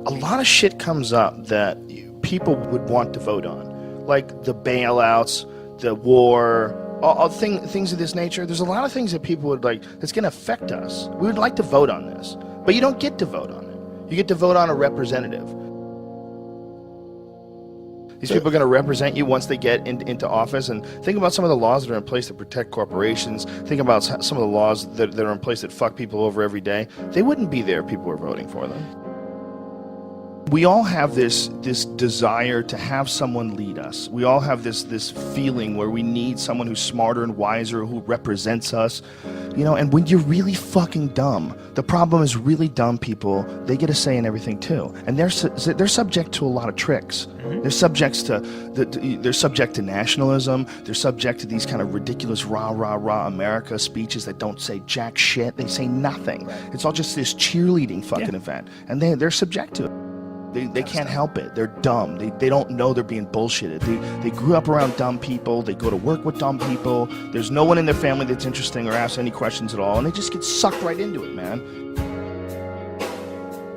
A lot of shit comes up that people would want to vote on, like the bailouts, the war, all things of this nature. There's a lot of things that people would like that's going to affect us. We would like to vote on this, but you don't get to vote on it. You get to vote on a representative. These people are going to represent you once they get into office. And think about some of the laws that are in place that protect corporations. Think about some of the laws that are in place that fuck people over every day. They wouldn't be there if people were voting for them. We all have this desire to have someone lead us. We all have this feeling where we need someone who's smarter and wiser, who represents us. You know, and when you're really fucking dumb, the problem is really dumb people, they get a say in everything too. And they're subject to a lot of tricks. Mm-hmm. They're subject to nationalism. They're subject to these kind of ridiculous rah, rah, rah America speeches that don't say jack shit. They say nothing. It's all just this cheerleading fucking event. And they're subject to it. They can't help it. They're dumb. They don't know they're being bullshitted. They grew up around dumb people. They go to work with dumb people. There's no one in their family that's interesting or asks any questions at all, and they just get sucked right into it, man.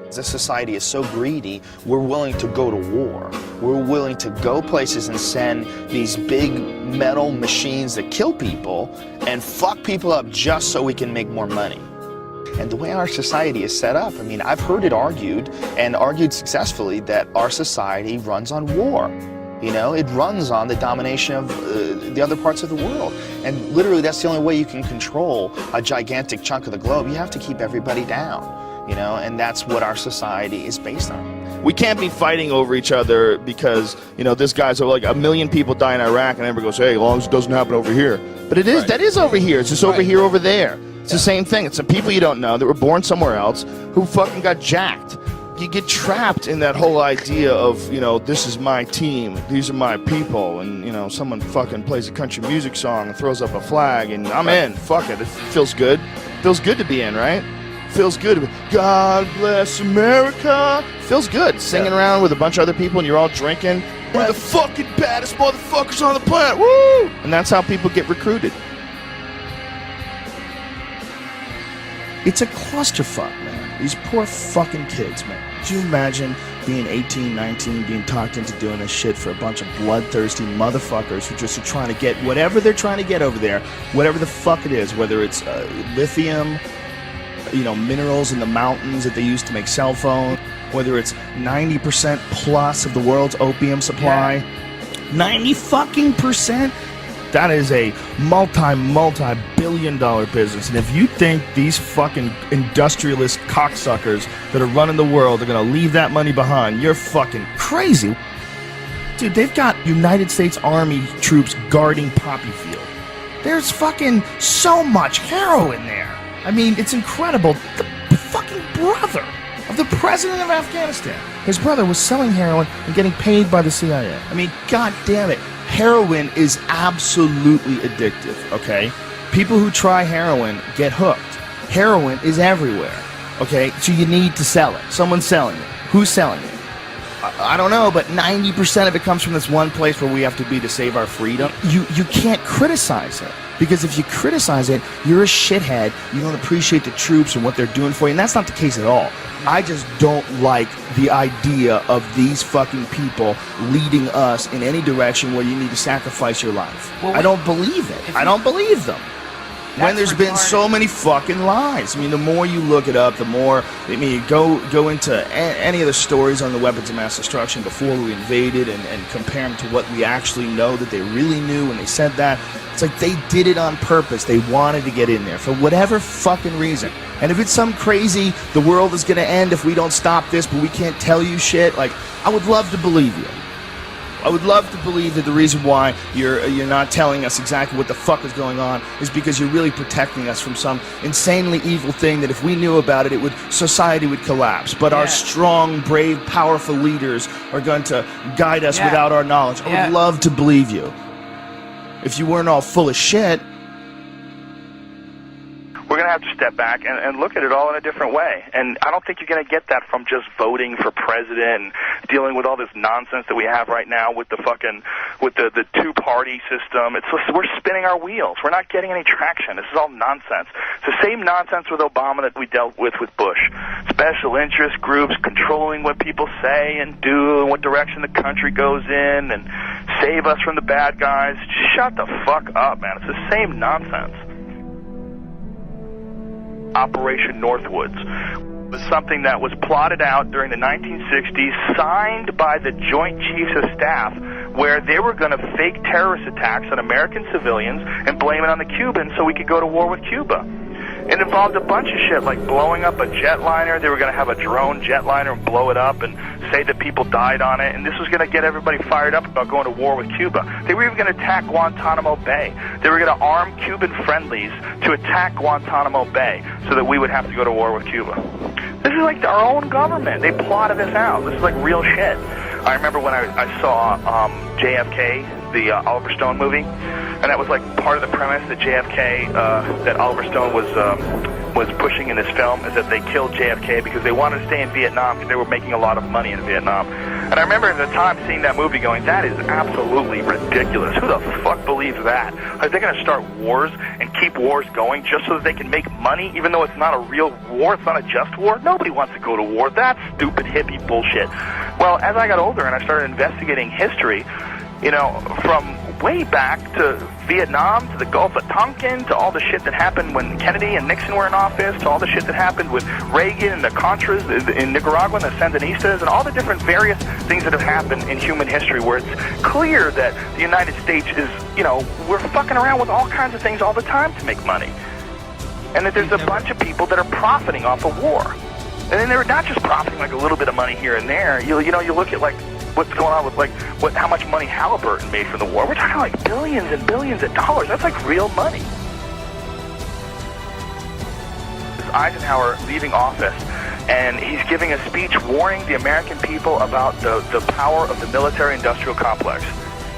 This society is so greedy, we're willing to go to war. We're willing to go places and send these big metal machines that kill people and fuck people up just so we can make more money. And the way our society is set up, I mean, I've heard it argued, and argued successfully, that our society runs on war. You know, it runs on the domination of the other parts of the world. And literally, that's the only way you can control a gigantic chunk of the globe. You have to keep everybody down, you know, and that's what our society is based on. We can't be fighting over each other because, you know, this guy's like 1 million people die in Iraq, and everybody goes, hey, as long as it doesn't happen over here. But it is, right. That is over here. It's just over here, over there. It's the same thing. It's the people you don't know that were born somewhere else who fucking got jacked. You get trapped in that whole idea of, you know, this is my team, these are my people, and, you know, someone fucking plays a country music song and throws up a flag, and I'm in. Fuck it. It feels good. Feels good to be in, right? Feels good to be, God bless America. Feels good. Singing around with a bunch of other people and you're all drinking. We're the fucking baddest motherfuckers on the planet. Woo! And that's how people get recruited. It's a clusterfuck, man. These poor fucking kids, man. Could you imagine being 18, 19, being talked into doing this shit for a bunch of bloodthirsty motherfuckers who just are trying to get whatever they're trying to get over there, whatever the fuck it is, whether it's lithium, you know, minerals in the mountains that they use to make cell phones, whether it's 90% plus of the world's opium supply, 90 fucking percent. That is a multi-billion-dollar business. And if you think these fucking industrialist cocksuckers that are running the world are going to leave that money behind, you're fucking crazy. Dude, they've got United States Army troops guarding Poppy Field. There's fucking so much heroin there. I mean, it's incredible. The fucking brother of the president of Afghanistan, his brother was selling heroin and getting paid by the CIA. I mean, god damn it. Heroin is absolutely addictive, okay? People who try heroin get hooked. Heroin is everywhere, okay? So you need to sell it. Someone's selling it. Who's selling it? I don't know, but 90% of it comes from this one place where we have to be to save our freedom. You can't criticize it, because if you criticize it, you're a shithead. You don't appreciate the troops and what they're doing for you, and that's not the case at all. I just don't like the idea of these fucking people leading us in any direction where you need to sacrifice your life. Well, I don't believe it. I don't believe them. When there's been so many fucking lies. I mean, the more you look it up, the more, I mean, you go into any of the stories on the weapons of mass destruction before we invaded and compare them to what we actually know that they really knew when they said that. It's like they did it on purpose. They wanted to get in there for whatever fucking reason. And if it's some crazy, the world is going to end if we don't stop this, but we can't tell you shit, like, I would love to believe you. I would love to believe that the reason why you're not telling us exactly what the fuck is going on is because you're really protecting us from some insanely evil thing that if we knew about it, society would collapse. But our strong, brave, powerful leaders are going to guide us without our knowledge. I would love to believe you. If you weren't all full of shit. We're going to to have to step back and look at it all in a different way. And I don't think you're going to get that from just voting for president and dealing with all this nonsense that we have right now with the the two-party system. We're spinning our wheels. We're not getting any traction. This is all nonsense. It's the same nonsense with Obama that we dealt with Bush. Special interest groups controlling what people say and do and what direction the country goes in and save us from the bad guys. Just shut the fuck up, man. It's the same nonsense. Operation Northwoods was something that was plotted out during the 1960s, signed by the Joint Chiefs of Staff, where they were going to fake terrorist attacks on American civilians and blame it on the Cubans so we could go to war with Cuba. It involved a bunch of shit, like blowing up a jetliner. They were going to have a drone jetliner and blow it up and say that people died on it, and this was going to get everybody fired up about going to war with Cuba. They were even going to attack Guantanamo Bay. They were going to arm Cuban friendlies to attack Guantanamo Bay so that we would have to go to war with Cuba. This is like our own government. They plotted this out. This is like real shit. I remember when I saw JFK, the Oliver Stone movie, and that was like part of the premise that JFK, that Oliver Stone was pushing in this film, is that they killed JFK because they wanted to stay in Vietnam because they were making a lot of money in Vietnam. And I remember at the time seeing that movie going, that is absolutely ridiculous. Who the fuck believes that? Are they going to start wars and keep wars going just so that they can make money, even though it's not a real war, it's not a just war? Nobody wants to go to war. That's stupid hippie bullshit. Well, as I got older and I started investigating history, you know, from way back to Vietnam, to the Gulf of Tonkin, to all the shit that happened when Kennedy and Nixon were in office, to all the shit that happened with Reagan and the Contras in Nicaragua and the Sandinistas, and all the different various things that have happened in human history where it's clear that the United States is, you know, we're fucking around with all kinds of things all the time to make money. And that there's a bunch of people that are profiting off of war. And then they're not just profiting like a little bit of money here and there. You look at like what's going on with like how much money Halliburton made from the war. We're talking like billions and billions of dollars. That's like real money. Eisenhower leaving office, and he's giving a speech warning the American people about the power of the military-industrial complex.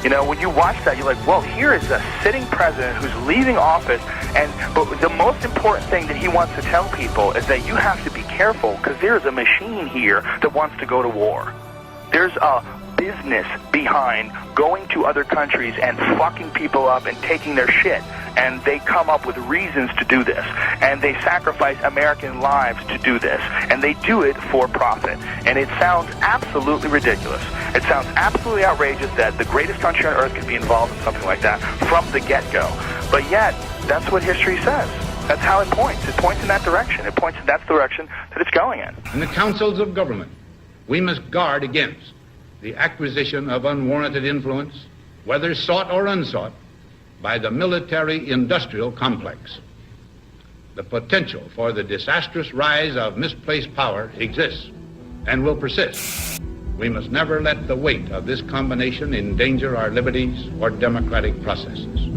You know, when you watch that, you're like, well, here is a sitting president who's leaving office, but the most important thing that he wants to tell people is that you have to be careful because there's a machine here that wants to go to war. There's a business behind going to other countries and fucking people up and taking their shit. And they come up with reasons to do this. And they sacrifice American lives to do this. And they do it for profit. And it sounds absolutely ridiculous. It sounds absolutely outrageous that the greatest country on earth could be involved in something like that from the get-go. But yet, that's what history says. That's how it points. It points in that direction. It points in that direction that it's going in. In the councils of government, we must guard against the acquisition of unwarranted influence, whether sought or unsought, by the military-industrial complex. The potential for the disastrous rise of misplaced power exists and will persist. We must never let the weight of this combination endanger our liberties or democratic processes.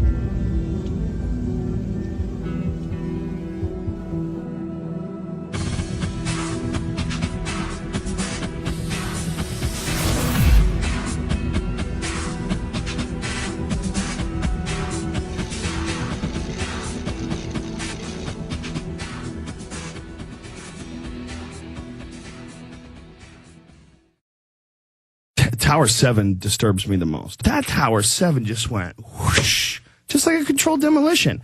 Tower 7 disturbs me the most. That Tower 7 just went whoosh, just like a controlled demolition.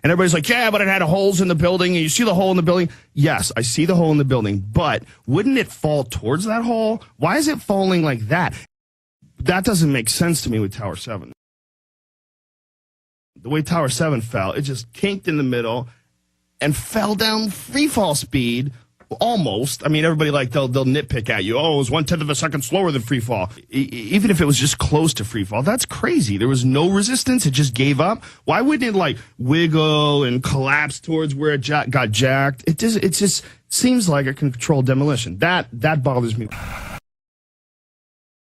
And everybody's like, yeah, but it had holes in the building. And you see the hole in the building? Yes, I see the hole in the building. But wouldn't it fall towards that hole? Why is it falling like that? That doesn't make sense to me with Tower 7. The way Tower 7 fell, it just kinked in the middle and fell down free fall speed. Almost. I mean, everybody they'll nitpick at you. Oh, it was 1/10 of a second slower than free fall. Even if it was just close to free fall, that's crazy. There was no resistance. It just gave up. Why wouldn't it wiggle and collapse towards where it got jacked? It just seems like a controlled demolition. That bothers me.